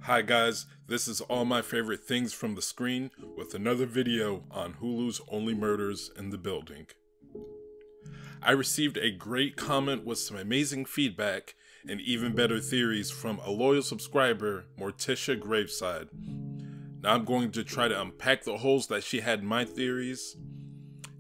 Hi guys, this is all my favorite things from the screen with another video on Hulu's Only Murders in the Building. I received a great comment with some amazing feedback and even better theories from a loyal subscriber, Morticia Graveside. Now I'm going to try to unpack the holes that she had in my theories.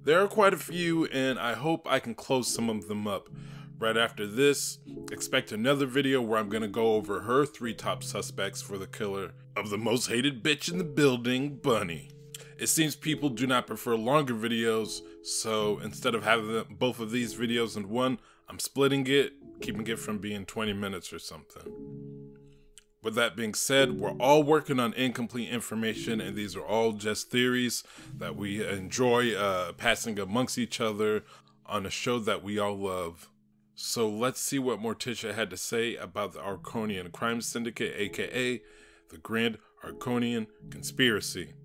There are quite a few and I hope I can close some of them up. Right after this, expect another video where I'm going to go over her 3 top suspects for the killer of the most hated bitch in the building, Bunny. It seems people do not prefer longer videos, so instead of having both of these videos in one, I'm splitting it, keeping it from being 20 minutes or something. With that being said, we're all working on incomplete information, and these are all just theories that we enjoy passing amongst each other on a show that we all love. So let's see what Morticia had to say about the Arconian Crime Syndicate, aka the Grand Arconian Conspiracy.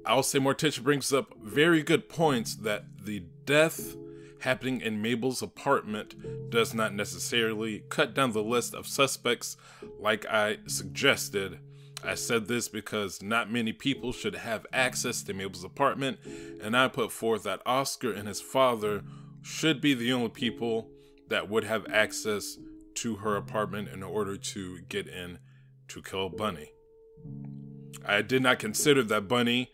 I'll say Morticia brings up very good points that the death happening in Mabel's apartment does not necessarily cut down the list of suspects like I suggested. I said this because not many people should have access to Mabel's apartment, and I put forth that Oscar and his father should be the only people that would have access to her apartment in order to get in to kill Bunny. I did not consider that Bunny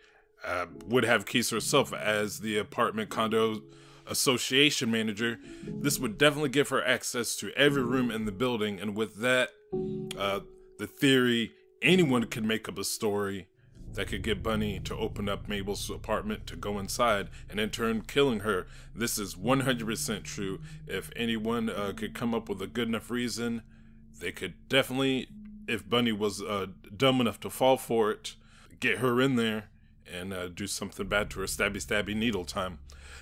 would have keys herself as the apartment condo association manager. This would definitely give her access to every room in the building, and with that, the theory, anyone could make up a story that could get Bunny to open up Mabel's apartment to go inside and in turn killing her. This is 100% true. If anyone could come up with a good enough reason, they could definitely, if Bunny was dumb enough to fall for it, get her in there and do something bad to her. Stabby needle time.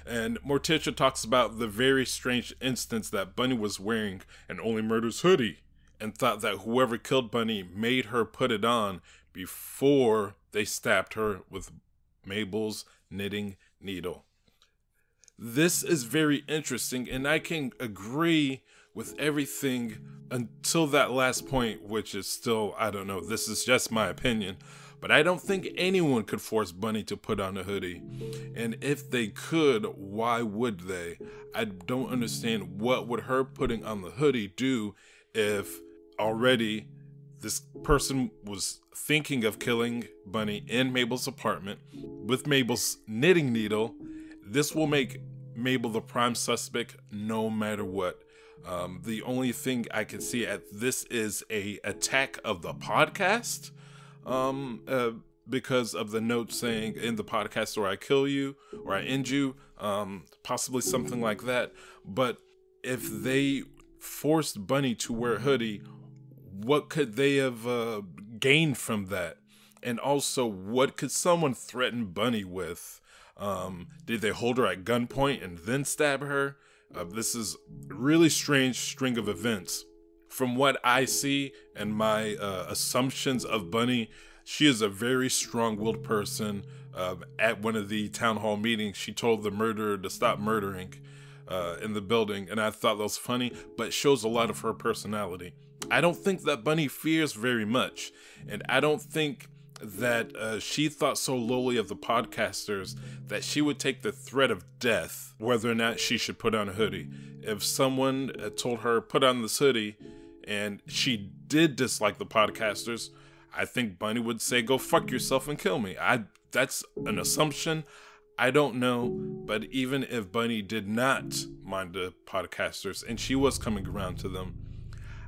And Morticia talks about the very strange instance that Bunny was wearing an Only Murders hoodie and thought that whoever killed Bunny made her put it on before they stabbed her with Mabel's knitting needle. This is very interesting, and I can agree with everything until that last point, which is still, I don't know, this is just my opinion, but I don't think anyone could force Bunny to put on a hoodie. And if they could, why would they? I don't understand what would her putting on the hoodie do if already this person was thinking of killing Bunny in Mabel's apartment with Mabel's knitting needle. This will make Mabel the prime suspect no matter what. The only thing I can see at this is a attack of the podcast, because of the note saying in the podcast, or I kill you, or I end you, possibly something like that. But if they forced Bunny to wear a hoodie, what could they have gained from that? And also, what could someone threaten Bunny with? Did they hold her at gunpoint and then stab her? This is a really strange string of events. From what I see and my assumptions of Bunny, she is a very strong-willed person. At one of the town hall meetings, she told the murderer to stop murdering in the building, and I thought that was funny, but it shows a lot of her personality. I don't think that Bunny fears very much, and I don't think that she thought so lowly of the podcasters that she would take the threat of death whether or not she should put on a hoodie. If someone told her, put on this hoodie, and she did dislike the podcasters, I think Bunny would say, go fuck yourself and kill me. That's an assumption. I don't know, but even if Bunny did not mind the podcasters and she was coming around to them,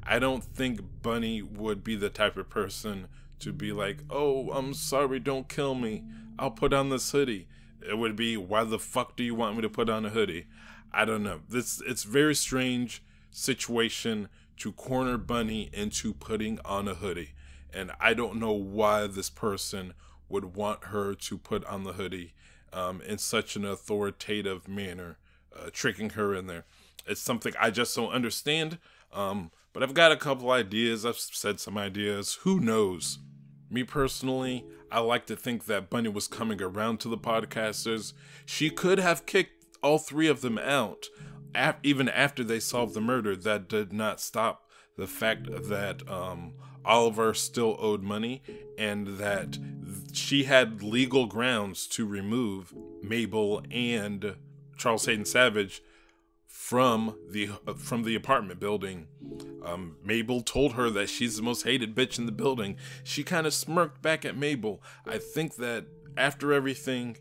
I don't think Bunny would be the type of person to be like, oh, I'm sorry, don't kill me, I'll put on this hoodie. It would be, why the fuck do you want me to put on a hoodie? I don't know. It's very strange situation to corner Bunny into putting on a hoodie. And I don't know why this person would want her to put on the hoodie in such an authoritative manner, tricking her in there. It's something I just don't understand. But I've got a couple ideas. I've said some ideas. Who knows? Me personally, I like to think that Bunny was coming around to the podcasters. She could have kicked all 3 of them out, even after they solved the murder. That did not stop the fact that Oliver still owed money and that she had legal grounds to remove Mabel and Charles Hayden Savage from the apartment building. Mabel told her that she's the most hated bitch in the building. She kind of smirked back at Mabel. I think that after everything,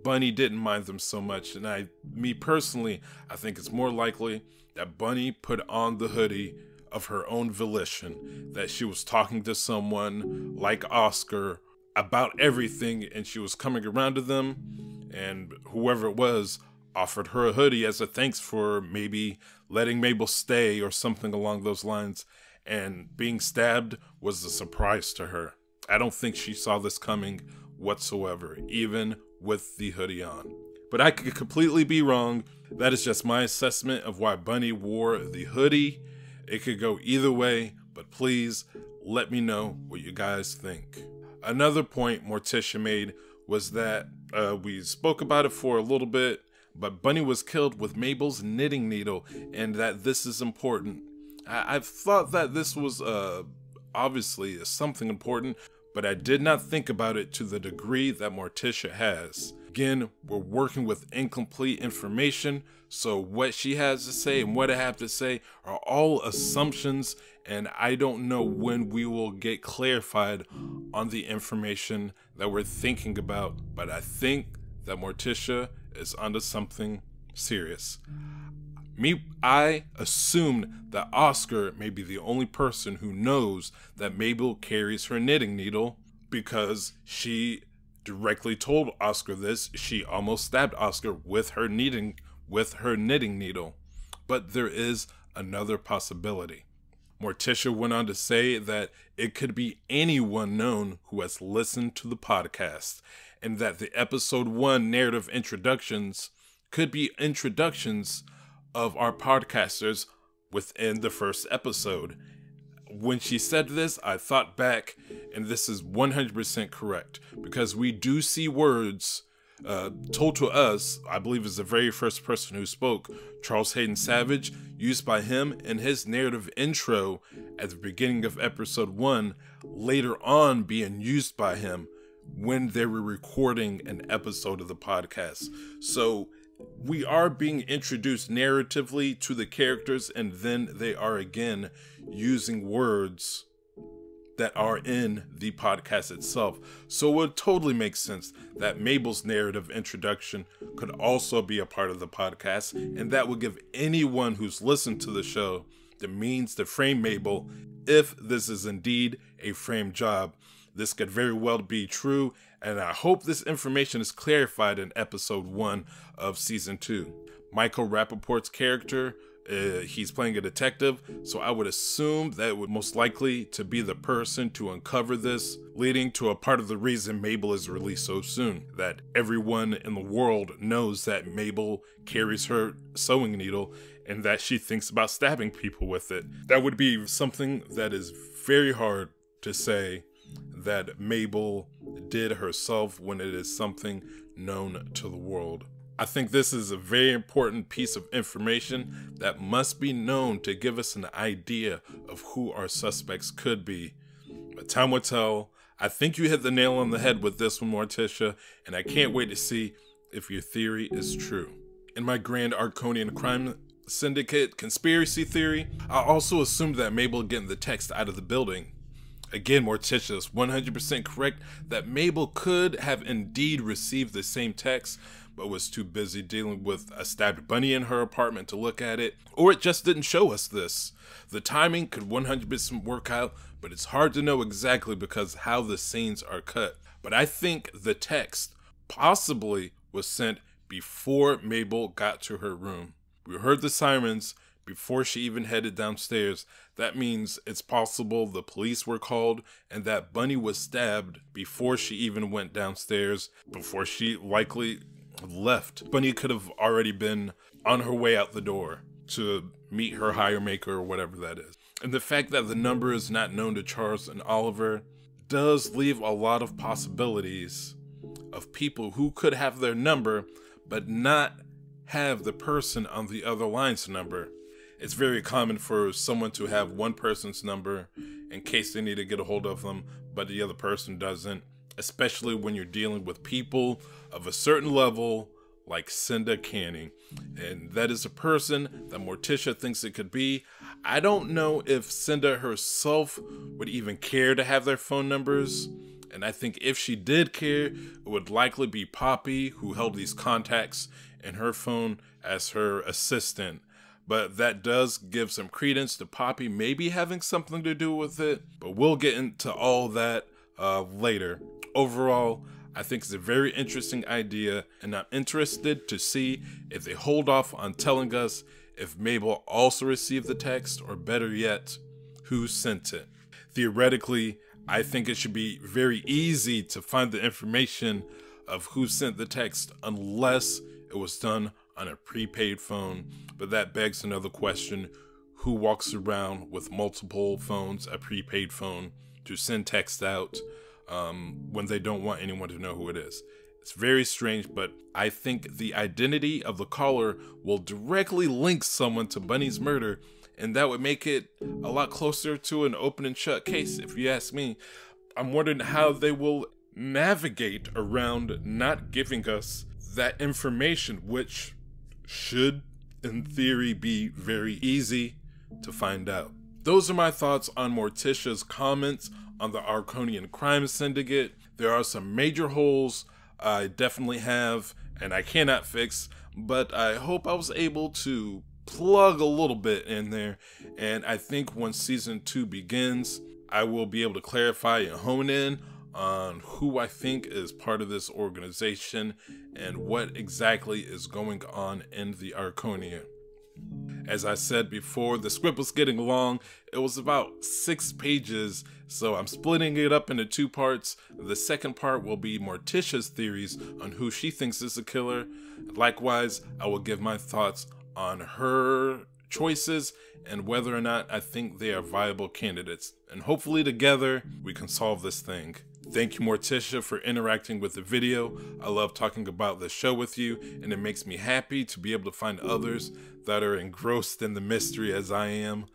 Bunny didn't mind them so much, and me personally, I think it's more likely that Bunny put on the hoodie of her own volition, that she was talking to someone like Oscar about everything, and she was coming around to them, and whoever it was offered her a hoodie as a thanks for maybe letting Mabel stay or something along those lines, and being stabbed was a surprise to her. I don't think she saw this coming whatsoever, even with the hoodie on. But I could completely be wrong. That is just my assessment of why Bunny wore the hoodie. It could go either way, but please let me know what you guys think. Another point Morticia made was that we spoke about it for a little bit, but Bunny was killed with Mabel's knitting needle, and that this is important. I've thought that this was obviously something important, but I did not think about it to the degree that Morticia has. Again, we're working with incomplete information, so what she has to say and what I have to say are all assumptions, and I don't know when we will get clarified on the information that we're thinking about, but I think that Morticia is onto something serious. I assumed that Oscar may be the only person who knows that Mabel carries her knitting needle because she directly told Oscar this. She almost stabbed Oscar with her knitting needle. But there is another possibility. Morticia went on to say that it could be anyone known who has listened to the podcast, and that the episode 1 narrative introductions could be introductions of our podcasters within the first episode. When she said this, I thought back, and this is 100% correct, because we do see words told to us, I believe is the very first person who spoke, Charles Hayden Savage, used by him in his narrative intro at the beginning of episode 1, later on being used by him when they were recording an episode of the podcast. So we are being introduced narratively to the characters, and then they are again using words that are in the podcast itself. So it would totally make sense that Mabel's narrative introduction could also be a part of the podcast, and that would give anyone who's listened to the show the means to frame Mabel if this is indeed a frame job. This could very well be true, and I hope this information is clarified in episode 1 of season 2. Michael Rappaport's character, he's playing a detective, so I would assume that it would most likely to be the person to uncover this, leading to a part of the reason Mabel is released so soon, that everyone in the world knows that Mabel carries her sewing needle and that she thinks about stabbing people with it. That would be something that is very hard to say that Mabel did herself when it is something known to the world. I think this is a very important piece of information that must be known to give us an idea of who our suspects could be. But time will tell. I think you hit the nail on the head with this one, Morticia, and I can't wait to see if your theory is true. In my Grand Arconian Crime Syndicate conspiracy theory, I also assumed that Mabel getting the text out of the building. Again, Morticia is 100% correct that Mabel could have indeed received the same text, but was too busy dealing with a stabbed Bunny in her apartment to look at it, or it just didn't show us this. The timing could 100% work out, but it's hard to know exactly because how the scenes are cut. But I think the text possibly was sent before Mabel got to her room. We heard the sirens before she even headed downstairs. That means it's possible the police were called and that Bunny was stabbed before she even went downstairs, before she likely left. Bunny could have already been on her way out the door to meet her hire maker or whatever that is. And the fact that the number is not known to Charles and Oliver does leave a lot of possibilities of people who could have their number but not have the person on the other line's number. It's very common for someone to have one person's number in case they need to get a hold of them, but the other person doesn't, especially when you're dealing with people of a certain level like Cinda Canning. And that is a person that Morticia thinks it could be. I don't know if Cinda herself would even care to have their phone numbers. And I think if she did care, it would likely be Poppy, who held these contacts in her phone as her assistant. But that does give some credence to Poppy maybe having something to do with it. But we'll get into all that later. Overall, I think it's a very interesting idea, and I'm interested to see if they hold off on telling us if Mabel also received the text, or better yet, who sent it. Theoretically, I think it should be very easy to find the information of who sent the text unless it was done on a prepaid phone. But that begs another question: who walks around with multiple phones, a prepaid phone, to send text out when they don't want anyone to know who it is? It's very strange, but I think the identity of the caller will directly link someone to Bunny's murder, and that would make it a lot closer to an open and shut case, if you ask me. I'm wondering how they will navigate around not giving us that information, which should, in theory, be very easy to find out. Those are my thoughts on Morticia's comments on the Arconian crime syndicate. There are some major holes I definitely have and I cannot fix, but I hope I was able to plug a little bit in there, and I think when season 2 begins, I will be able to clarify and hone in on who I think is part of this organization and what exactly is going on in the Arconia. As I said before, the script was getting long. It was about 6 pages, so I'm splitting it up into 2 parts. The second part will be Morticia's theories on who she thinks is the killer. Likewise, I will give my thoughts on her choices and whether or not I think they are viable candidates. And hopefully together, we can solve this thing. Thank you, Morticia, for interacting with the video. I love talking about the show with you, and it makes me happy to be able to find others that are engrossed in the mystery as I am.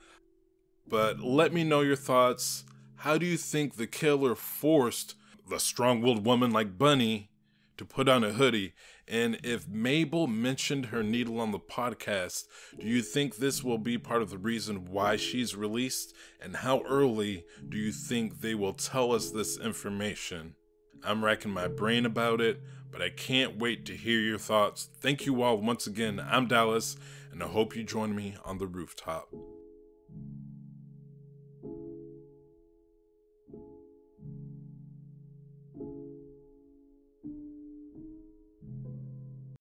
But let me know your thoughts. How do you think the killer forced the strong-willed woman like Bunny to put on a hoodie? And if Mabel mentioned her needle on the podcast, do you think this will be part of the reason why she's released? And how early do you think they will tell us this information? I'm racking my brain about it, but I can't wait to hear your thoughts. Thank you all once again. I'm Dallas, and I hope you join me on the rooftop.